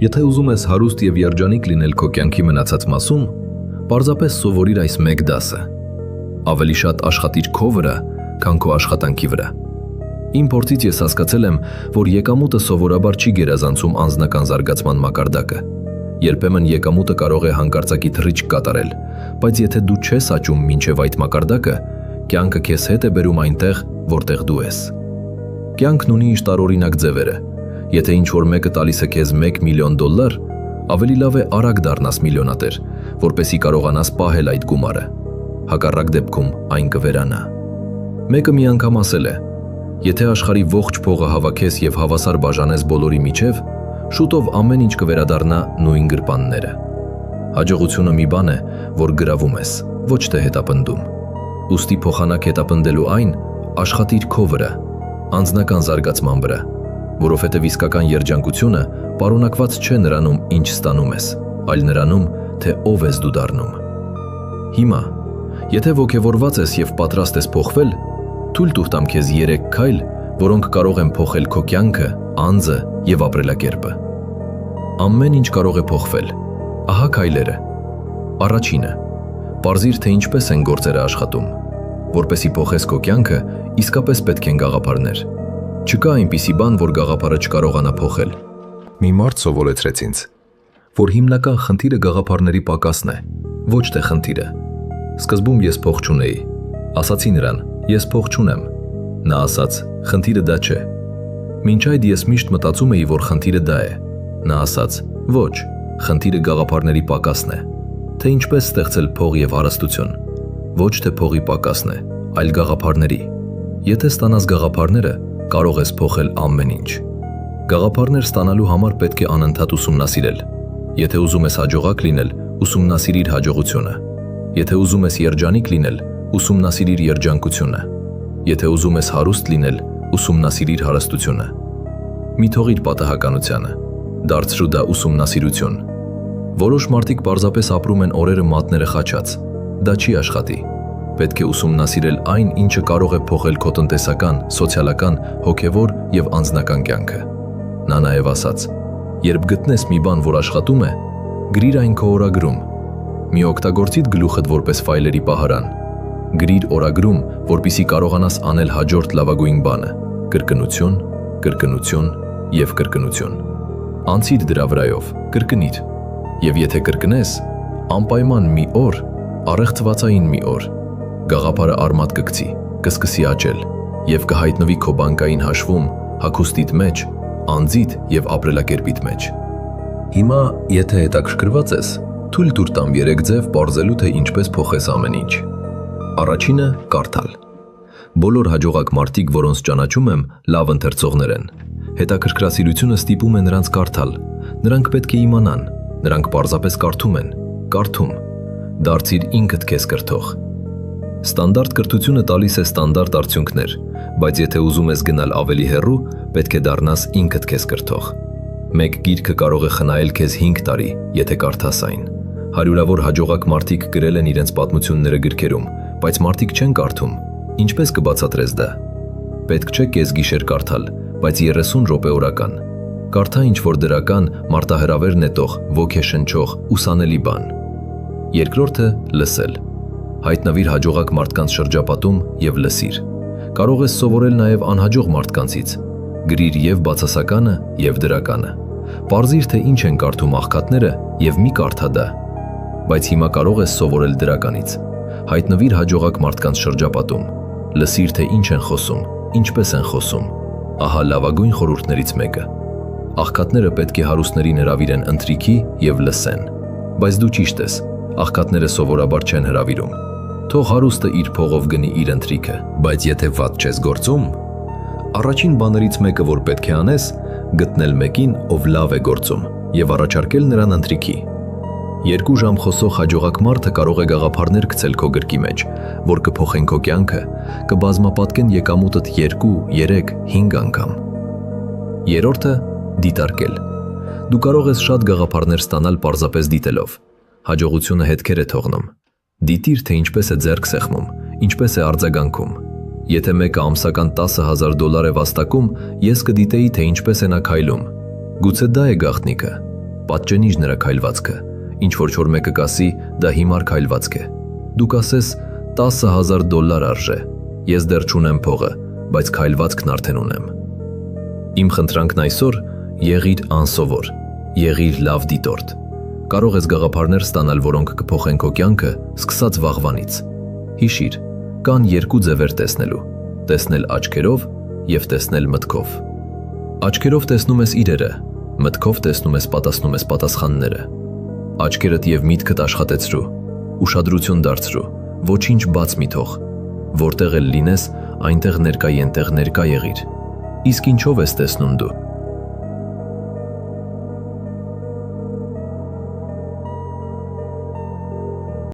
Եթե ուզում ես հարուստ եւ երջանիկ լինել քո կյանքի մնացած մասում, պարզապես սովորիր այս մեկ դասը։ Ավելի շատ աշխատիր քո վրա, քան քո աշխատանքի վրա։ Իմ փորձից ես հասկացել եմ, որ եկամուտը սովորաբար չի գերազանցում անձնական զարգացման մակարդակը։ Երբեմն եկամուտը կարող է հանկարծակի թռիչք կատարել, բայց եթե դու չես աճում մինչև այդ մակարդակը, կյանքը քեզ հետ է բերում այնտեղ, որտեղ դու ես։ Կյանքն ունի իր տարօրինակ ձևերը։ Եթե ինչ-որ մեկը տալիս է քեզ $1 միլիոն, ավելի լավ է արագ դառնաս միլիոնատեր, որպեսզի կարողանաս պահել այդ գումարը։ Հակառակ դեպքում այն կվերանա։ Մեկը մի անգամ ասել է. եթե աշխարհի ողջ փողը հավաքես եւ հավասար բաժանես բոլորի միջև, շուտով ամեն ինչ կվերադառնա նույն գրպանները։ Հաջողությունը մի բան է, որ գրավում ես, ոչ թե հետապնդում։ Ուստի փոխանակ հետապնդելու այն աշխատիր քո վրա, անձնական զարգացման վրա, որովհետև իսկական երջանկությունը պարունակված չէ նրանում, ինչ ստանում ես, այլ նրանում, թե ով ես դու դառնում։ Հիմա, եթե ոգևորված ես եւ պատրաստ ես փոխվել, թույլ տուր տամ քեզ 3 քայլ, որոնք կարող են փոխել քո կյանքը, անձը եւ ապրելակերպը։ Ամեն ինչ կարող է փոխվել։ Ահա քայլերը։ Առաջինը՝ պարզիր, թե ինչպես են գործերը աշխատում։ Որպեսզի փոխես քո կյանքը, իսկապես պետք են գաղափարներ։ Չկա այնպիսի բան, որ գաղափարը չկարողանա փոխել։ Մի մարդ սովորեցրեց ինձ, որ հիմնական խնդիրը գաղափարների պակասն է, ոչ թե խնդիրը։ Սկզբում ես փող չունեի։ Ասացի նրան, ես փող չունեմ։ Նա ասաց, խնդիրը դա չէ։ Մինչ այդ ես միշտ մտածում էի, որ խնդիրը դա է։ Նա ասաց, ոչ, խնդիրը գաղափարների պակասն է, թե ինչպես ստեղծել փող եւ հարստություն։ Ոչ թե փողի պակասն է, այլ գաղափարների։ Եթե ստանաս գաղափարները, կարող ես փոխել ամեն ինչ։ Գաղափարներ ստանալու համար պետք է անընդհատ ուսումնասիրել։ Եթե ուզում ես հաջողակ լինել, ուսումնասիրիր հաջողությունը։ Եթե ուզում ես երջանիկ լինել, ուսումնասիրիր երջանկությունը։ Եթե ուզում ես հարուստ լինել, ուսումնասիրիր հարստությունը։ Մի թողիր պատահականությանը, դարձրու դա ուսումնասիրություն։ Որոշ մարդիկ պարզապես ապրում են օրերը մատները խաչած։ Դա չի աշխատի։ Պետք է ուսումնասիրել այն, ինչը կարող է փոխել քո տնտեսական, սոցիալական, հոգևոր եւ անձնական կյանքը։ Նա նաեւ ասաց. երբ գտնես մի բան, որ աշխատում է, գրիր այն քո օրագրում։ Մի օգտագործիր գլուխդ որպես ֆայլերի պահարան։ Գրիր օրագրում, որպեսզի կարողանաս անել հաջորդ լավագույն բանը՝ կրկնություն, կրկնություն եւ կրկնություն։ Անցիր դրա վրայով, կրկնիր։ Եվ եթե կրկնես, անպայման մի օր, առեղծվածային մի օր, գաղափարը արմատ կգցի, կսկսի աճել եւ կհայտնվի քո բանկային հաշվում, հագուստիդ մեջ, անձիդ եւ ապրելակերպիդ մեջ։ Հիմա, եթե հետաքրքրված ես, թույլ տուր տամ 3 ձև պարզելու, թե ինչպես փոխես ամեն ինչ։ Առաջինը՝ կարդալ։ Բոլոր հաջողակ մարդիկ, որոնց ճանաչում եմ, լավ ընթերցողներ են։ Հետաքրքրասիրությունը ստիպում է նրանց կարդալ։ Նրանք պետք է իմանան, նրանք պարզապես կարդում են, կարդում։ Դարձիր ինքդ քեզ կրթող։ Ստանդարտ կրթությունը տալիս է ստանդարտ արդյունքներ, բայց եթե ուզում ես գնալ ավելի հեռու, պետք է դառնաս ինքդ քեզ կրթող։ Մեկ գիրքը կարող է խնայել քեզ 5 տարի, եթե կարդաս այն։ Հարյուրավոր հաջողակ մարդիկ գրել են իրենց պատմությունները գրքերում, բայց մարդիկ չեն կարդում։ Ինչպես կբացատրես դա։ Պետք չէ կեսգիշեր կարդալ, բայց 30 րոպեորական։ Կարդա ինչ-որ դրական, մարտահրավեր նետող, ոգեշնչող, ուսանելի բան։ Երկրորդը՝ լսել։ Հայտնվիր հաջողակ մարդկանց շրջապատում եւ լսիր։ Կարող ես սովորել նաեւ անհաջող մարդկանցից։ Գրիր եւ բացասականը, եւ դրականը։ Պարզիր, թե ինչ են կարդում աղքատները եւ մի կարդա դա։ Բայց հիմա կարող ես սովորել դրականից։ Հայտնվիր հաջողակ մարդկանց շրջապատում։ Լսիր, թե ինչ են խոսում, ինչպես են խոսում։ Ահա լավագույն խորհուրդներից մեկը։ Աղքատները պետք է հարուստներին հրավիրեն ընթրիքի եւ լսեն։ Բայց դու ճիշտ ես, աղքատները սովորաբար չեն հրավիրում։ Թող հարուստը իր փողով գնի իր ընթրիքը, բայց եթե վատ չես գործում, առաջին բաներից մեկը, որ պետք է անես, գտնել մեկին, ով լավ է գործում, եւ առաջարկել նրան ընթրիքի։ 2 ժամ խոսող հաջողակ մարդը կարող է գաղափարներ գցել քո գրկի մեջ, որ կփոխեն քո կյանքը, կբազմապատկեն եկամուտդ 2, 3, 5 անգամ։ Երրորդը՝ դիտարկել։ Դու կարող ես շատ գաղափարներ ստանալ պարզապես դիտելով։ Հաջողությունը հետքեր է թողնում։ Դիտիր, թե ինչպես է ձեռք սեղմում, ինչպես է արձագանքում։ Եթե մեկը ամսական $10,000 է վաստակում, ես կդիտեի, թե ինչպես է նա քայլում։ Գուցե դա է գաղտնիքը։ պատճենիչ նրա քայլվածքը, ինչ որ չոր մեկը կասի, դա հիմար քայլվածք է։ Դու կասես $10,000 արժե, ես դեռ չունեմ փողը, բայց քայլվածքն արդեն ունեմ։ Իմ խնդրանքն այսօր եղիր անսովոր, եղիր լավ դիտորդ։ Կարող ես գաղափարներ ստանալ, որոնք կփոխեն քո կյանքը, սկսած վաղվանից։ Հիշիր, կան երկու ձևեր տեսնելու՝ տեսնել աչքերով և տեսնել մտքով։ Աչքերով տեսնում ես իրերը, մտքով տեսնում ես պատասխանները։ Աչքերդ և միտքդ աշխատեցրու, ուշադրություն դարձրու, ոչինչ բաց մի թող, որտեղ էլ լինես, այնտեղ ներկա եղիր։ Իսկ ինչով ես տեսնում դու։